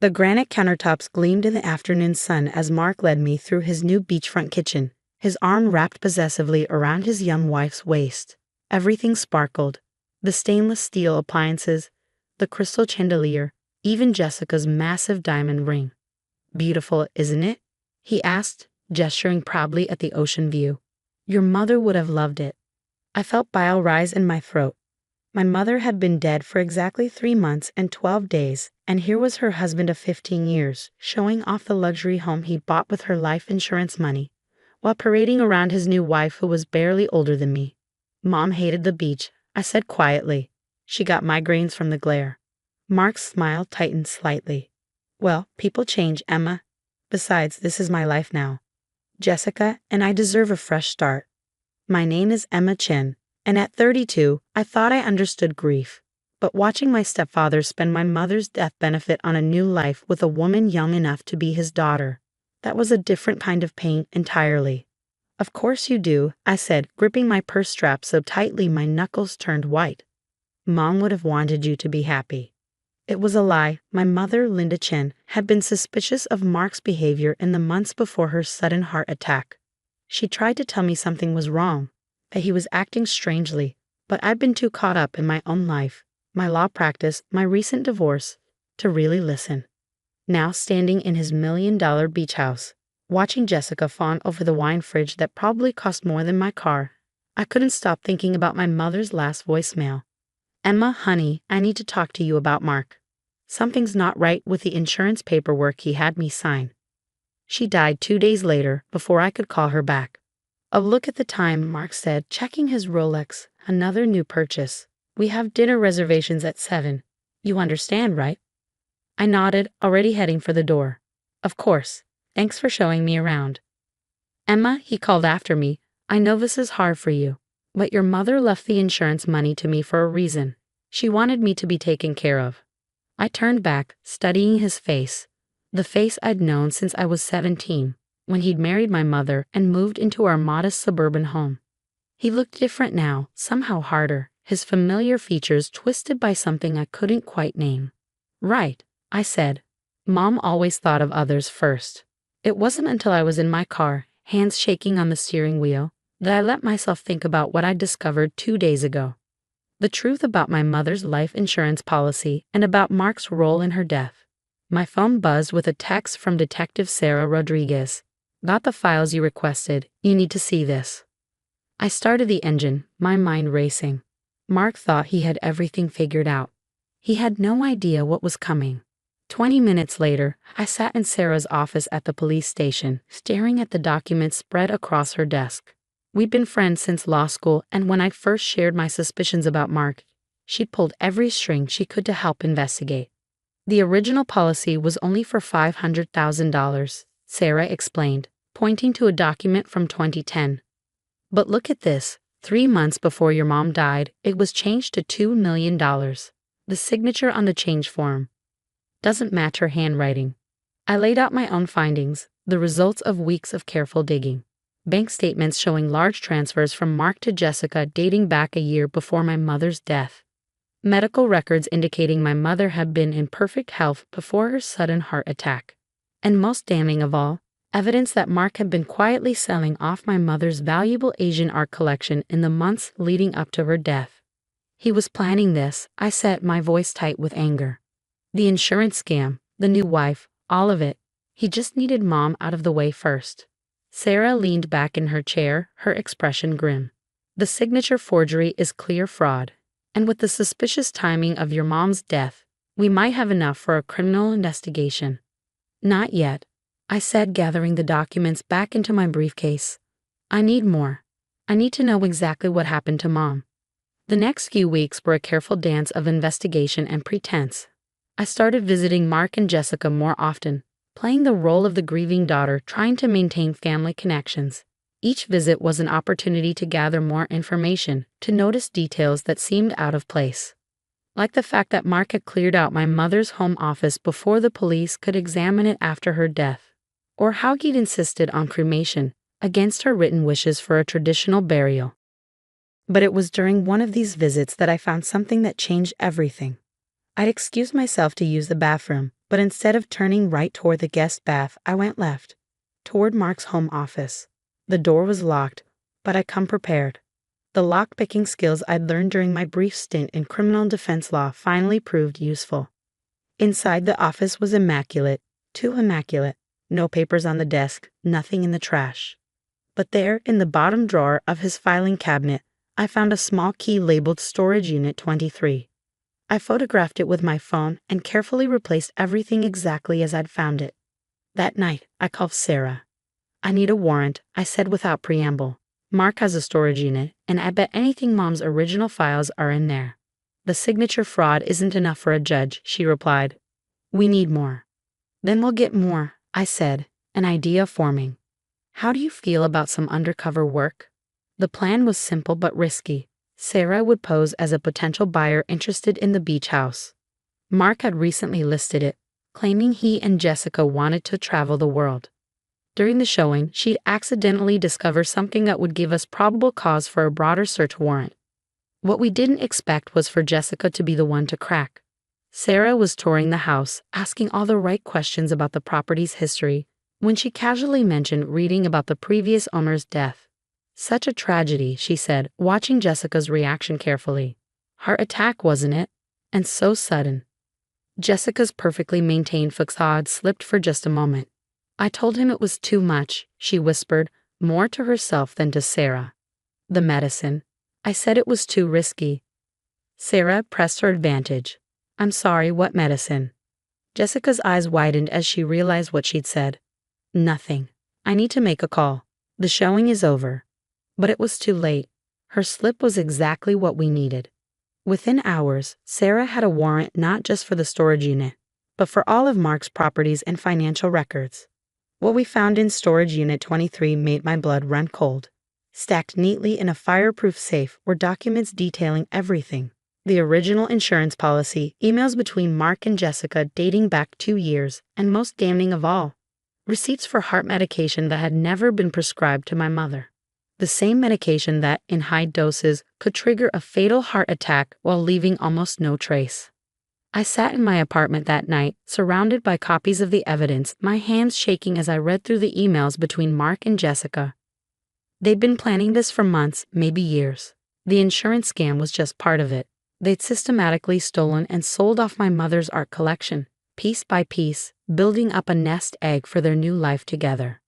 The granite countertops gleamed in the afternoon sun as Mark led me through his new beachfront kitchen, his arm wrapped possessively around his young wife's waist. Everything sparkled. The stainless steel appliances, the crystal chandelier, even Jessica's massive diamond ring. "Beautiful, isn't it?" he asked, gesturing proudly at the ocean view. "Your mother would have loved it." I felt bile rise in my throat. My mother had been dead for exactly 3 months and 12 days, and here was her husband of 15 years, showing off the luxury home he'd bought with her life insurance money, while parading around his new wife who was barely older than me. "Mom hated the beach," I said quietly. "She got migraines from the glare." Mark's smile tightened slightly. "Well, people change, Emma. Besides, this is my life now, Jessica, and I deserve a fresh start. My name is Emma Chin, and at 32, I thought I understood grief. But watching my stepfather spend my mother's death benefit on a new life with a woman young enough to be his daughter, that was a different kind of pain entirely." "Of course you do," I said, gripping my purse strap so tightly my knuckles turned white. "Mom would have wanted you to be happy." It was a lie. My mother, Linda Chin, had been suspicious of Mark's behavior in the months before her sudden heart attack. She tried to tell me something was wrong, that he was acting strangely, but I'd been too caught up in my own life, my law practice, my recent divorce, to really listen. Now standing in his $1 million beach house, watching Jessica fawn over the wine fridge that probably cost more than my car, I couldn't stop thinking about my mother's last voicemail. "Emma, honey, I need to talk to you about Mark. Something's not right with the insurance paperwork he had me sign." She died 2 days later before I could call her back. "Oh, look at the time," Mark said, checking his Rolex. "Another new purchase. We have dinner reservations at 7. You understand, right?" I nodded, already heading for the door. "Of course. Thanks for showing me around." "Emma," he called after me, "I know this is hard for you, but your mother left the insurance money to me for a reason. She wanted me to be taken care of." I turned back, studying his face, the face I'd known since I was 17, when he'd married my mother and moved into our modest suburban home. He looked different now, somehow harder, his familiar features twisted by something I couldn't quite name. "Right," I said. "Mom always thought of others first." It wasn't until I was in my car, hands shaking on the steering wheel, that I let myself think about what I'd discovered 2 days ago. The truth about my mother's life insurance policy and about Mark's role in her death. My phone buzzed with a text from Detective Sarah Rodriguez. "Got the files you requested. You need to see this." I started the engine, my mind racing. Mark thought he had everything figured out. He had no idea what was coming. 20 minutes later, I sat in Sarah's office at the police station, staring at the documents spread across her desk. We'd been friends since law school, and when I first shared my suspicions about Mark, she'd pulled every string she could to help investigate. "The original policy was only for $500,000, Sarah explained, pointing to a document from 2010. "But look at this. 3 months before your mom died, it was changed to $2 million. The signature on the change form doesn't match her handwriting." I laid out my own findings, the results of weeks of careful digging. Bank statements showing large transfers from Mark to Jessica dating back a year before my mother's death. Medical records indicating my mother had been in perfect health before her sudden heart attack. And most damning of all, evidence that Mark had been quietly selling off my mother's valuable Asian art collection in the months leading up to her death. He was planning this, I said, my voice tight with anger. The insurance scam, the new wife, all of it. He just needed Mom out of the way first. Sarah leaned back in her chair, her expression grim. "The signature forgery is clear fraud. And with the suspicious timing of your mom's death, we might have enough for a criminal investigation." "Not yet," I said, gathering the documents back into my briefcase. "I need more. I need to know exactly what happened to Mom." The next few weeks were a careful dance of investigation and pretense. I started visiting Mark and Jessica more often, playing the role of the grieving daughter trying to maintain family connections. Each visit was an opportunity to gather more information, to notice details that seemed out of place. Like the fact that Mark had cleared out my mother's home office before the police could examine it after her death, or how he'd insisted on cremation, against her written wishes for a traditional burial. But it was during one of these visits that I found something that changed everything. I'd excused myself to use the bathroom, But instead of turning right toward the guest bath, I went left, toward Mark's home office. The door was locked, but I'd come prepared. The lock-picking skills I'd learned during my brief stint in criminal defense law finally proved useful. Inside, the office was immaculate, too immaculate. No papers on the desk, nothing in the trash. But there, in the bottom drawer of his filing cabinet, I found a small key labeled Storage Unit 23. I photographed it with my phone and carefully replaced everything exactly as I'd found it. That night, I called Sarah. "I need a warrant," I said without preamble. "Mark has a storage unit, and I bet anything Mom's original files are in there." "The signature fraud isn't enough for a judge," she replied. "We need more." "Then we'll get more," I said, an idea forming. "How do you feel about some undercover work?" The plan was simple but risky. Sarah would pose as a potential buyer interested in the beach house. Mark had recently listed it, claiming he and Jessica wanted to travel the world. During the showing, she'd accidentally discover something that would give us probable cause for a broader search warrant. What we didn't expect was for Jessica to be the one to crack. Sarah was touring the house, asking all the right questions about the property's history, when she casually mentioned reading about the previous owner's death. "Such a tragedy," she said, watching Jessica's reaction carefully. "Heart attack, wasn't it? And so sudden." Jessica's perfectly maintained facade slipped for just a moment. "I told him it was too much," she whispered, more to herself than to Sarah. "The medicine. I said it was too risky." Sarah pressed her advantage. "I'm sorry, what medicine?" Jessica's eyes widened as she realized what she'd said. "Nothing. I need to make a call. The showing is over." But it was too late. Her slip was exactly what we needed. Within hours, Sarah had a warrant not just for the storage unit, but for all of Mark's properties and financial records. What we found in Storage Unit 23 made my blood run cold. Stacked neatly in a fireproof safe were documents detailing everything. The original insurance policy, emails between Mark and Jessica dating back 2 years, and most damning of all, receipts for heart medication that had never been prescribed to my mother. The same medication that, in high doses, could trigger a fatal heart attack while leaving almost no trace. I sat in my apartment that night, surrounded by copies of the evidence, my hands shaking as I read through the emails between Mark and Jessica. They'd been planning this for months, maybe years. The insurance scam was just part of it. They'd systematically stolen and sold off my mother's art collection, piece by piece, building up a nest egg for their new life together.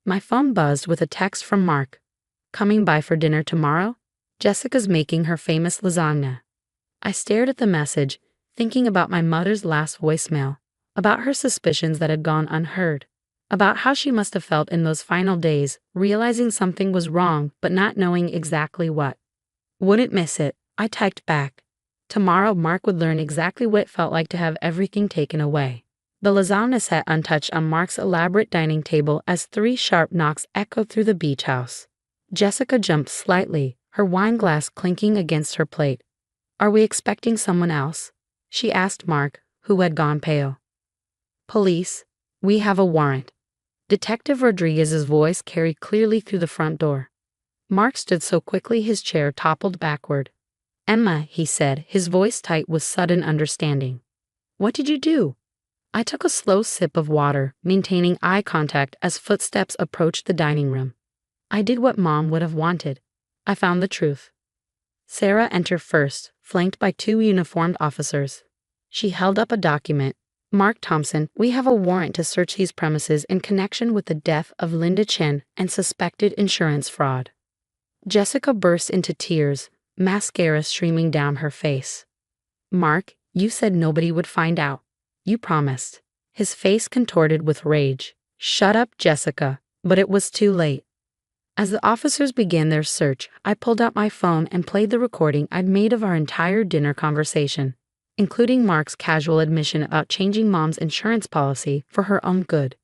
My phone buzzed with a text from Mark. "Coming by for dinner tomorrow? Jessica's making her famous lasagna." I stared at the message, thinking about my mother's last voicemail, about her suspicions that had gone unheard, about how she must have felt in those final days, realizing something was wrong but not knowing exactly what. "Wouldn't miss it," I typed back. Tomorrow Mark would learn exactly what it felt like to have everything taken away. The lasagna sat untouched on Mark's elaborate dining table as 3 sharp knocks echoed through the beach house. Jessica jumped slightly, her wine glass clinking against her plate. "Are we expecting someone else?" she asked Mark, who had gone pale. "Police. We have a warrant." Detective Rodriguez's voice carried clearly through the front door. Mark stood so quickly his chair toppled backward. "Emma," he said, his voice tight with sudden understanding. "What did you do?" I took a slow sip of water, maintaining eye contact as footsteps approached the dining room. "I did what Mom would have wanted. I found the truth." Sarah entered first, flanked by 2 uniformed officers. She held up a document. "Mark Thompson, we have a warrant to search these premises in connection with the death of Linda Chen and suspected insurance fraud." Jessica burst into tears, mascara streaming down her face. "Mark, you said nobody would find out. You promised." His face contorted with rage. "Shut up, Jessica." But it was too late. As the officers began their search, I pulled out my phone and played the recording I'd made of our entire dinner conversation, including Mark's casual admission about changing Mom's insurance policy for her own good.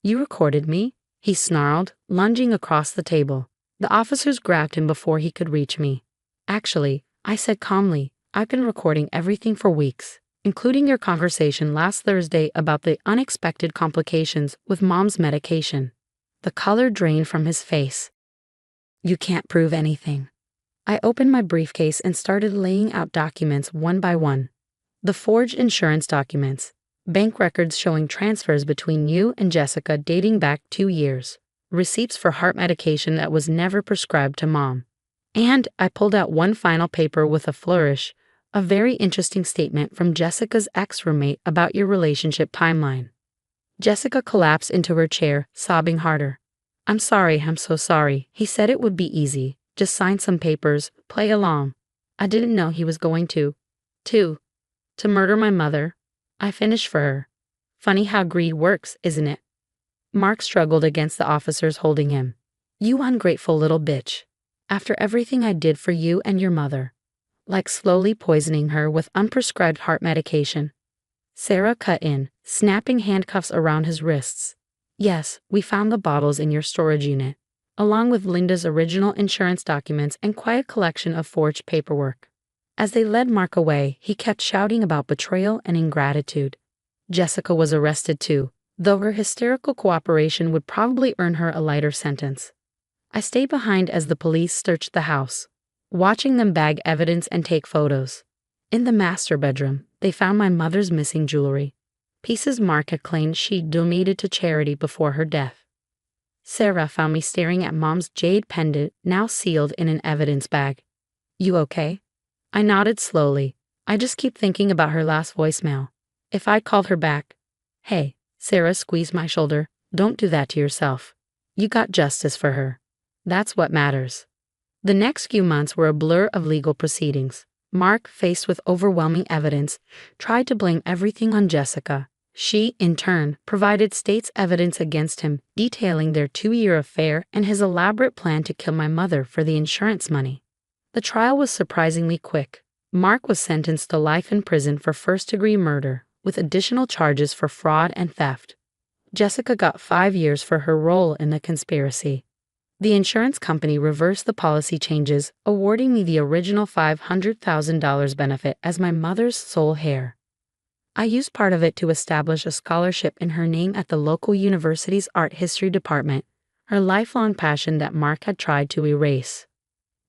"You recorded me?" he snarled, lunging across the table. The officers grabbed him before he could reach me. "Actually," I said calmly, "I've been recording everything for weeks, including your conversation last Thursday about the unexpected complications with Mom's medication." The color drained from his face. "You can't prove anything." I opened my briefcase and started laying out documents one by one. The forged insurance documents, Bank records showing transfers between you and Jessica dating back 2 years. Receipts for heart medication that was never prescribed to Mom. And I pulled out one final paper with a flourish, a very interesting statement from Jessica's ex-roommate about your relationship timeline. Jessica collapsed into her chair, sobbing harder. I'm sorry, I'm so sorry. He said it would be easy. Just sign some papers, play along. I didn't know he was going to murder my mother. I finished for her. Funny how greed works, isn't it? Mark struggled against the officers holding him. You ungrateful little bitch. After everything I did for you and your mother. Like slowly poisoning her with unprescribed heart medication. Sarah cut in, snapping handcuffs around his wrists. Yes, we found the bottles in your storage unit, along with Linda's original insurance documents and quite a collection of forged paperwork. As they led Mark away, he kept shouting about betrayal and ingratitude. Jessica was arrested too, though her hysterical cooperation would probably earn her a lighter sentence. I stayed behind as the police searched the house, watching them bag evidence and take photos. In the master bedroom, they found my mother's missing jewelry, pieces Mark had claimed she'd donated to charity before her death. Sarah found me staring at Mom's jade pendant, now sealed in an evidence bag. You okay? I nodded slowly. I just keep thinking about her last voicemail. If I'd called her back. Hey, Sarah squeezed my shoulder. Don't do that to yourself. You got justice for her. That's what matters. The next few months were a blur of legal proceedings. Mark, faced with overwhelming evidence, tried to blame everything on Jessica. She, in turn, provided state's evidence against him, detailing their 2-year affair and his elaborate plan to kill my mother for the insurance money. The trial was surprisingly quick. Mark was sentenced to life in prison for first-degree murder, with additional charges for fraud and theft. Jessica got 5 years for her role in the conspiracy. The insurance company reversed the policy changes, awarding me the original $500,000 benefit as my mother's sole heir. I used part of it to establish a scholarship in her name at the local university's art history department, her lifelong passion that Mark had tried to erase.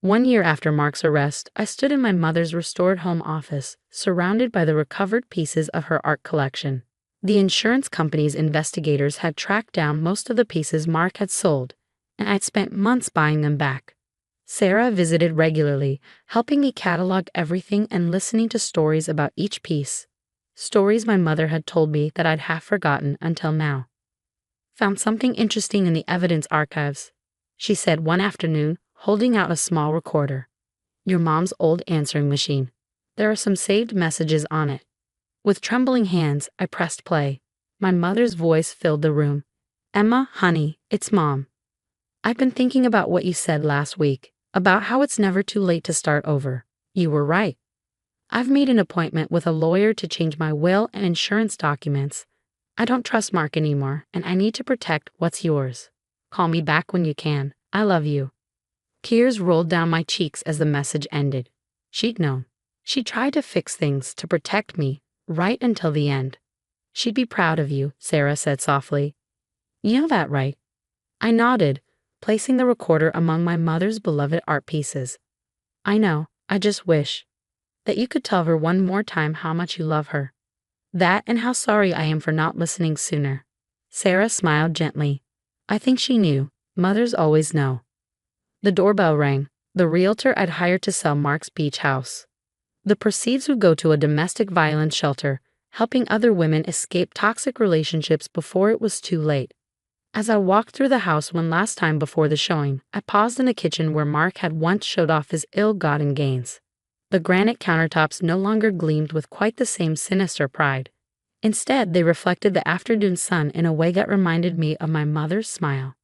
1 year after Mark's arrest, I stood in my mother's restored home office, surrounded by the recovered pieces of her art collection. The insurance company's investigators had tracked down most of the pieces Mark had sold, and I'd spent months buying them back. Sarah visited regularly, helping me catalog everything and listening to stories about each piece. Stories my mother had told me that I'd half forgotten until now. Found something interesting in the evidence archives, she said one afternoon, holding out a small recorder. Your mom's old answering machine. There are some saved messages on it. With trembling hands, I pressed play. My mother's voice filled the room. Emma, honey, it's Mom. I've been thinking about what you said last week, about how it's never too late to start over. You were right. I've made an appointment with a lawyer to change my will and insurance documents. I don't trust Mark anymore, and I need to protect what's yours. Call me back when you can. I love you. Tears rolled down my cheeks as the message ended. She'd known. She tried to fix things to protect me, right until the end. She'd be proud of you, Sarah said softly. You know that, right? I nodded, placing the recorder among my mother's beloved art pieces. I know, I just wish that you could tell her one more time how much you love her. That and how sorry I am for not listening sooner. Sarah smiled gently. I think she knew. Mothers always know. The doorbell rang. The realtor I'd hired to sell Mark's beach house. The proceeds would go to a domestic violence shelter, helping other women escape toxic relationships before it was too late. As I walked through the house one last time before the showing, I paused in the kitchen where Mark had once showed off his ill-gotten gains. The granite countertops no longer gleamed with quite the same sinister pride. Instead, they reflected the afternoon sun in a way that reminded me of my mother's smile.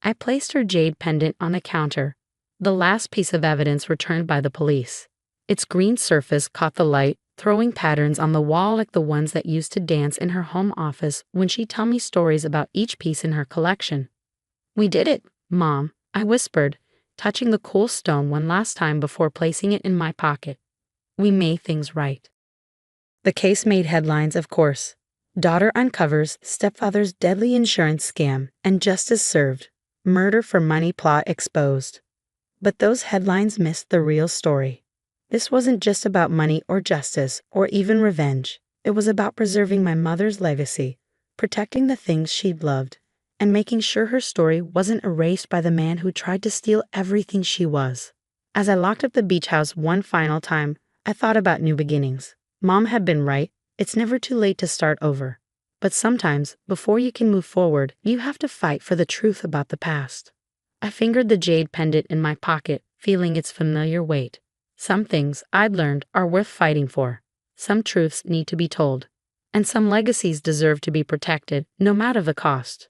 I placed her jade pendant on the counter, the last piece of evidence returned by the police. Its green surface caught the light, throwing patterns on the wall like the ones that used to dance in her home office when she'd tell me stories about each piece in her collection. We did it, Mom, I whispered, touching the cool stone one last time before placing it in my pocket. We made things right. The case made headlines, of course. Daughter uncovers stepfather's deadly insurance scam and justice served. Murder for money plot exposed. But those headlines missed the real story. This wasn't just about money or justice or even revenge. It was about preserving my mother's legacy, protecting the things she'd loved, and making sure her story wasn't erased by the man who tried to steal everything she was. As I locked up the beach house one final time, I thought about new beginnings. Mom had been right. It's never too late to start over. But sometimes, before you can move forward, you have to fight for the truth about the past. I fingered the jade pendant in my pocket, feeling its familiar weight. Some things I'd learned are worth fighting for. Some truths need to be told. And some legacies deserve to be protected, no matter the cost.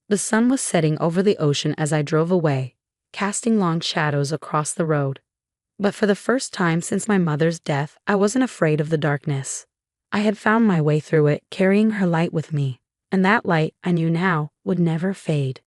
The sun was setting over the ocean as I drove away, casting long shadows across the road. But for the first time since my mother's death, I wasn't afraid of the darkness. I had found my way through it, carrying her light with me, and that light, I knew now, would never fade.